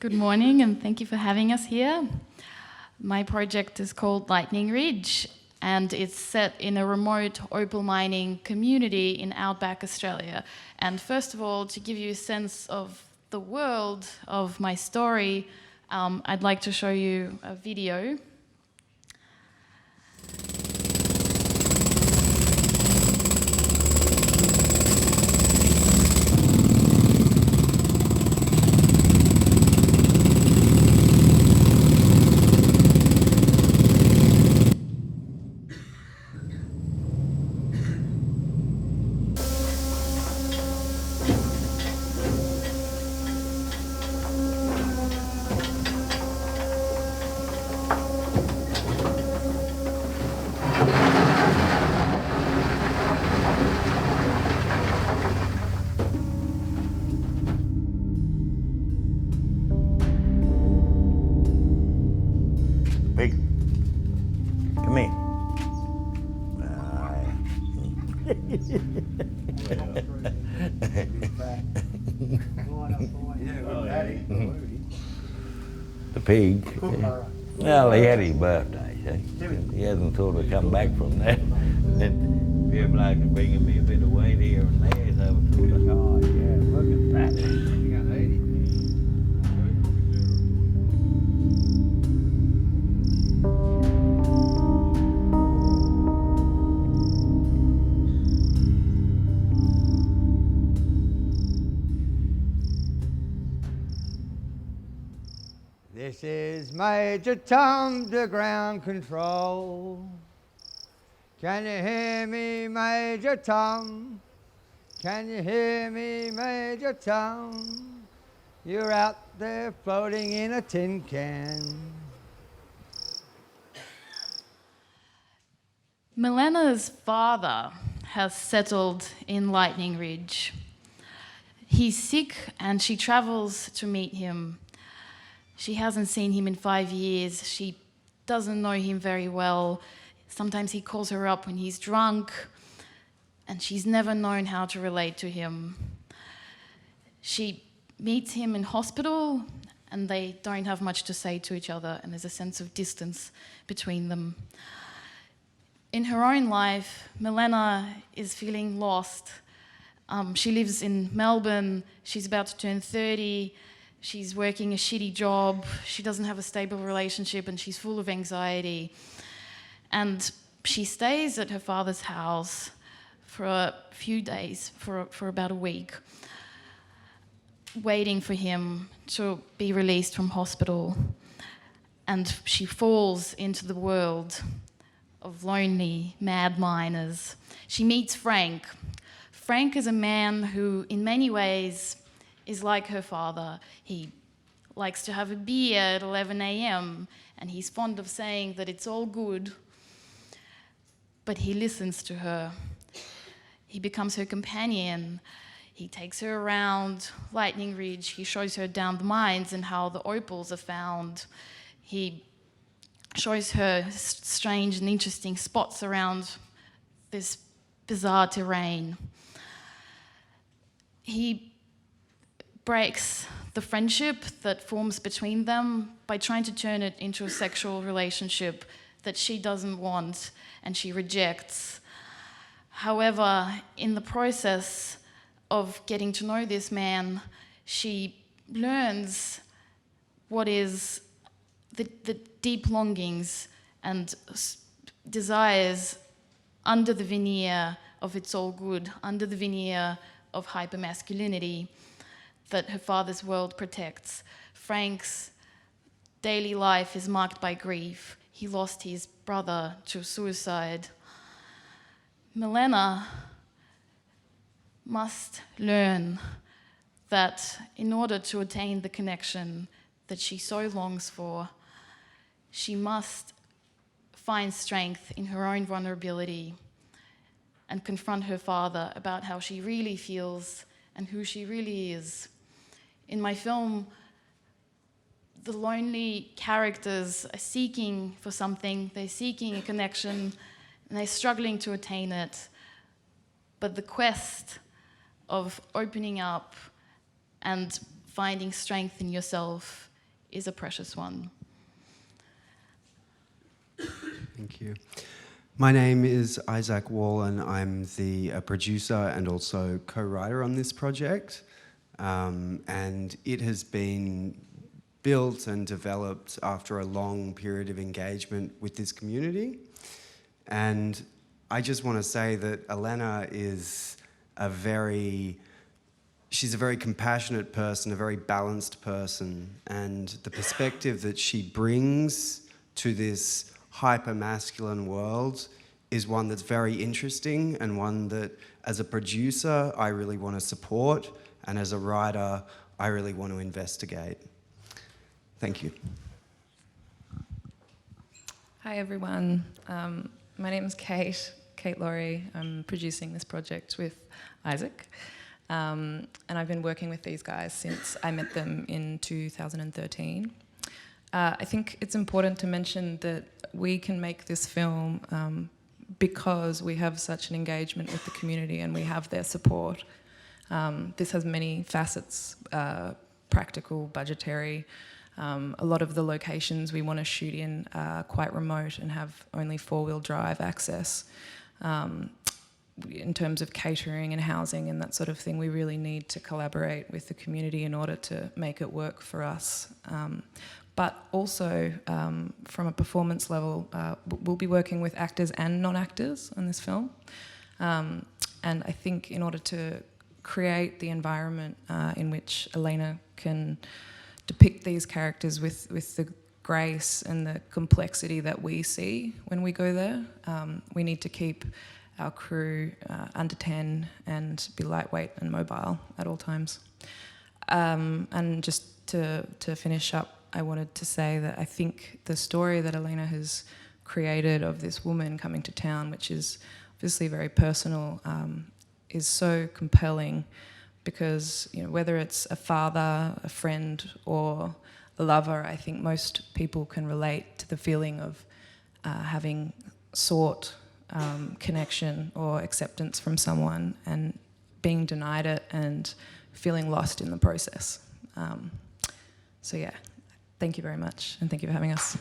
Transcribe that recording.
Good morning, and thank you for having us here. My project is called Lightning Ridge, and it's set in a remote opal mining community in outback Australia. And first of all, to give you a sense of the world of my story, I'd like to show you a video. Pig, come here. The pig. Well, he had his birthday, see. He hasn't sort of come back from that. And people like to bring me a bit of weight here and there, so I was sort of, oh yeah, look at that. You got 80. This is Major Tom to ground control. Can you hear me, Major Tom? Can you hear me, Major Tom? You're out there floating in a tin can. Milena's father has settled in Lightning Ridge. He's sick and she travels to meet him. She hasn't seen him in 5 years. She doesn't know him very well. Sometimes he calls her up when he's drunk, and she's never known how to relate to him. She meets him in hospital, and they don't have much to say to each other, and there's a sense of distance between them. In her own life, Milena is feeling lost. She lives in Melbourne. She's about to turn 30. She's working a shitty job, she doesn't have a stable relationship, and she's full of anxiety. And she stays at her father's house for a few days, for about a week, waiting for him to be released from hospital. And she falls into the world of lonely, mad miners. She meets Frank. Frank is a man who, in many ways, is like her father. He likes to have a beer at 11 a.m. and he's fond of saying that it's all good, but he listens to her. He becomes her companion. He takes her around Lightning Ridge. He shows her down the mines and how the opals are found. He shows her strange and interesting spots around this bizarre terrain. He breaks the friendship that forms between them by trying to turn it into a sexual relationship that she doesn't want and she rejects. However, in the process of getting to know this man, she learns what is the deep longings and desires under the veneer of it's all good, under the veneer of hypermasculinity that her father's world protects. Frank's daily life is marked by grief. He lost his brother to suicide. Milena must learn that in order to attain the connection that she so longs for, she must find strength in her own vulnerability and confront her father about how she really feels and who she really is. In my film, the lonely characters are seeking for something, they're seeking a connection, and they're struggling to attain it. But the quest of opening up and finding strength in yourself is a precious one. Thank you. My name is Isaac Wallen. I'm the producer and also co-writer on this project. And it has been built and developed after a long period of engagement with this community. And I just want to say that Alena is she's a very compassionate person, a very balanced person, and the perspective that she brings to this hyper-masculine world is one that's very interesting and one that, as a producer, I really want to support, and as a writer, I really want to investigate. Thank you. Hi, everyone. My name is Kate Laurie. I'm producing this project with Isaac. And I've been working with these guys since I met them in 2013. I think it's important to mention that we can make this film because we have such an engagement with the community and we have their support. This has many facets, practical, budgetary. A lot of the locations we want to shoot in are quite remote and have only four-wheel drive access. In terms of catering and housing and that sort of thing, we really need to collaborate with the community in order to make it work for us. But also, from a performance level, we'll be working with actors and non-actors on this film. And I think in order to create the environment in which Alena can depict these characters with the grace and the complexity that we see when we go there, we need to keep our crew under 10 and be lightweight and mobile at all times. And just to finish up, I wanted to say that I think the story that Alena has created of this woman coming to town, which is obviously very personal, is so compelling because, you know, whether it's a father, a friend, or a lover, I think most people can relate to the feeling of having sought connection or acceptance from someone and being denied it and feeling lost in the process. So yeah, thank you very much and thank you for having us.